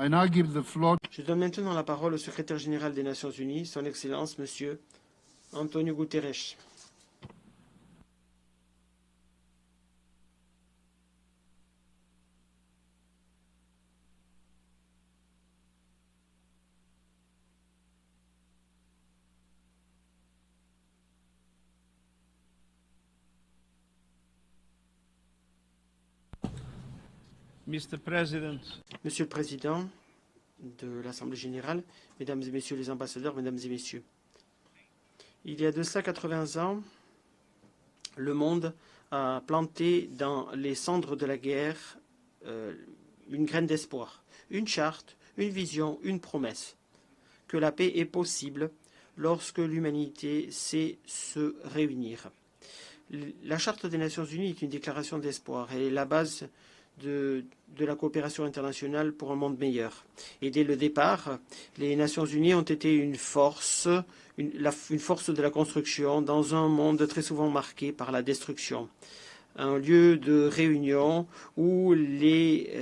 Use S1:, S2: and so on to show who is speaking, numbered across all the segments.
S1: I now give the floor.
S2: Je donne maintenant la parole au secrétaire général des Nations Unies, son Excellence, Monsieur Antonio Guterres.
S3: Mr. President,
S2: Monsieur le Président de l'Assemblée générale, Mesdames et Messieurs les ambassadeurs, Mesdames et Messieurs, il y a de cela 80 ans, le monde a planté dans les cendres de la guerre une graine d'espoir, une charte, une vision, une promesse, que la paix est possible lorsque l'humanité sait se réunir. La Charte des Nations Unies est une déclaration d'espoir. Elle est la base de la coopération internationale pour un monde meilleur. Et dès le départ, les Nations Unies ont été une force de la construction dans un monde très souvent marqué par la destruction. Un lieu de réunion où les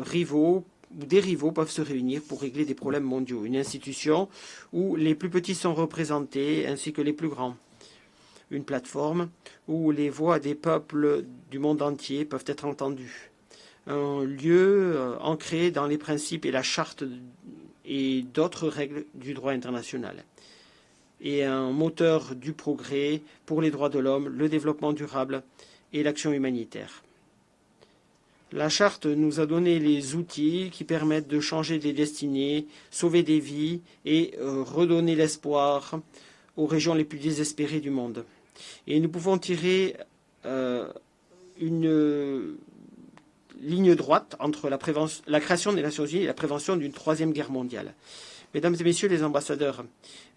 S2: rivaux ou des rivaux peuvent se réunir pour régler des problèmes mondiaux. Une institution où les plus petits sont représentés ainsi que les plus grands. Une plateforme où les voix des peuples du monde entier peuvent être entendues. Un lieu ancré dans les principes et la charte et d'autres règles du droit international. Et un moteur du progrès pour les droits de l'homme, le développement durable et l'action humanitaire. La charte nous a donné les outils qui permettent de changer des destinées, sauver des vies et redonner l'espoir aux régions les plus désespérées du monde. Et nous pouvons tirer une ligne droite entre la création des Nations Unies et la prévention d'une troisième guerre mondiale. Mesdames et Messieurs les ambassadeurs,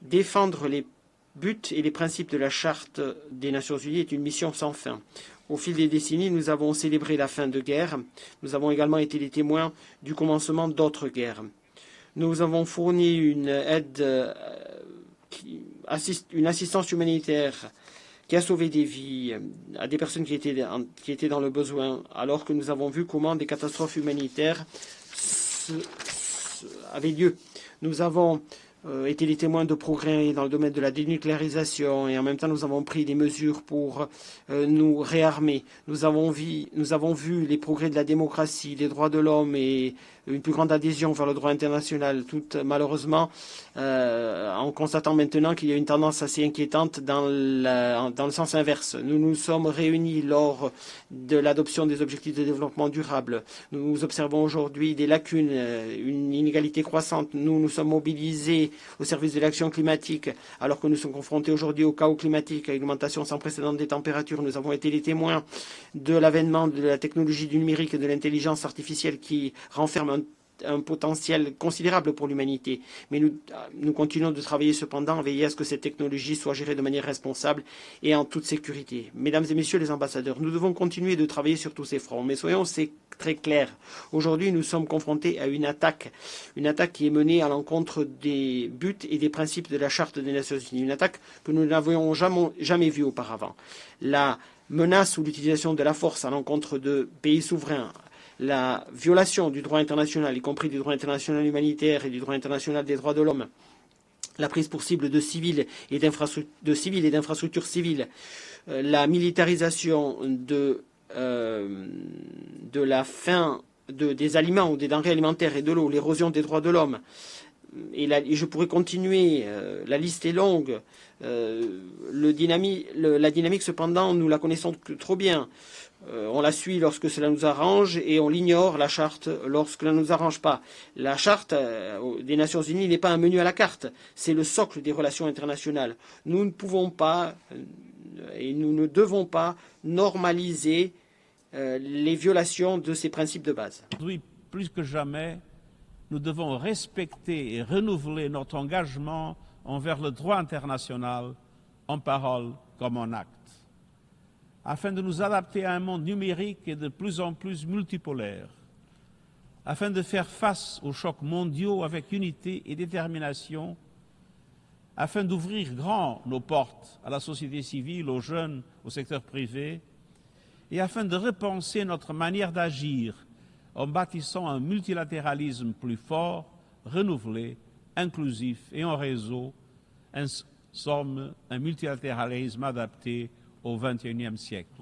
S2: défendre les buts et les principes de la Charte des Nations Unies est une mission sans fin. Au fil des décennies, nous avons célébré la fin de guerre. Nous avons également été les témoins du commencement d'autres guerres. Nous avons fourni une aide, une assistance humanitaire qui a sauvé des vies à des personnes qui étaient dans le besoin, alors que nous avons vu comment des catastrophes humanitaires avaient lieu. Nous avons été les témoins de progrès dans le domaine de la dénucléarisation et en même temps nous avons pris des mesures pour nous réarmer. Nous avons vu les progrès de la démocratie, des droits de l'homme et une plus grande adhésion vers le droit international, tout malheureusement en constatant maintenant qu'il y a une tendance assez inquiétante dans le sens inverse. Nous nous sommes réunis lors de l'adoption des objectifs de développement durable. Nous observons aujourd'hui des lacunes, une inégalité croissante. Nous nous sommes mobilisés au service de l'action climatique, alors que nous sommes confrontés aujourd'hui au chaos climatique, à l'augmentation sans précédent des températures. Nous avons été les témoins de l'avènement de la technologie du numérique et de l'intelligence artificielle qui renferme un potentiel considérable pour l'humanité. Mais nous continuons de travailler cependant à veiller à ce que cette technologie soit gérée de manière responsable et en toute sécurité. Mesdames et Messieurs les ambassadeurs, nous devons continuer de travailler sur tous ces fronts. Mais soyons très clairs. Aujourd'hui, nous sommes confrontés à une attaque qui est menée à l'encontre des buts et des principes de la Charte des Nations Unies. Une attaque que nous n'avions jamais vue auparavant. La menace ou l'utilisation de la force à l'encontre de pays souverains, la violation du droit international, y compris du droit international humanitaire et du droit international des droits de l'homme, la prise pour cible de civils et d'infrastructures civiles, la militarisation de la faim des aliments ou des denrées alimentaires et de l'eau, l'érosion des droits de l'homme. Et je pourrais continuer, la liste est longue. La dynamique, cependant, nous la connaissons trop bien. On la suit lorsque cela nous arrange et on l'ignore, la charte, lorsque cela ne nous arrange pas. La charte des Nations Unies n'est pas un menu à la carte, c'est le socle des relations internationales. Nous ne pouvons pas et nous ne devons pas normaliser les violations de ces principes de base.
S3: Aujourd'hui, plus que jamais, nous devons respecter et renouveler notre engagement envers le droit international, en parole comme en acte. Afin de nous adapter à un monde numérique et de plus en plus multipolaire, afin de faire face aux chocs mondiaux avec unité et détermination, afin d'ouvrir grand nos portes à la société civile, aux jeunes, au secteur privé, et afin de repenser notre manière d'agir en bâtissant un multilatéralisme plus fort, renouvelé, inclusif et en réseau, en somme un multilatéralisme adapté au XXIe siècle.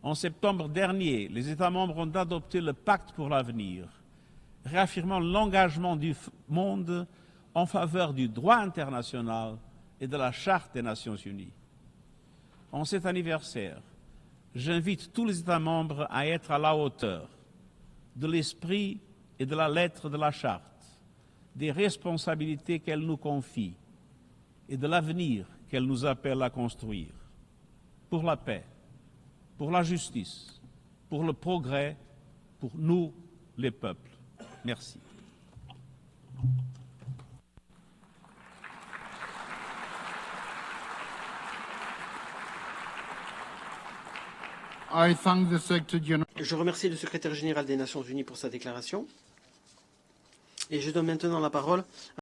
S3: En septembre dernier, les États membres ont adopté le Pacte pour l'avenir, réaffirmant l'engagement du monde en faveur du droit international et de la Charte des Nations Unies. En cet anniversaire, j'invite tous les États membres à être à la hauteur de l'esprit et de la lettre de la Charte, des responsabilités qu'elle nous confie et de l'avenir qu'elle nous appelle à construire, pour la paix, pour la justice, pour le progrès, pour nous, les peuples. Merci.
S1: I thank the Secretary General.
S2: Je remercie le secrétaire général des Nations Unies pour sa déclaration. Et je donne maintenant la parole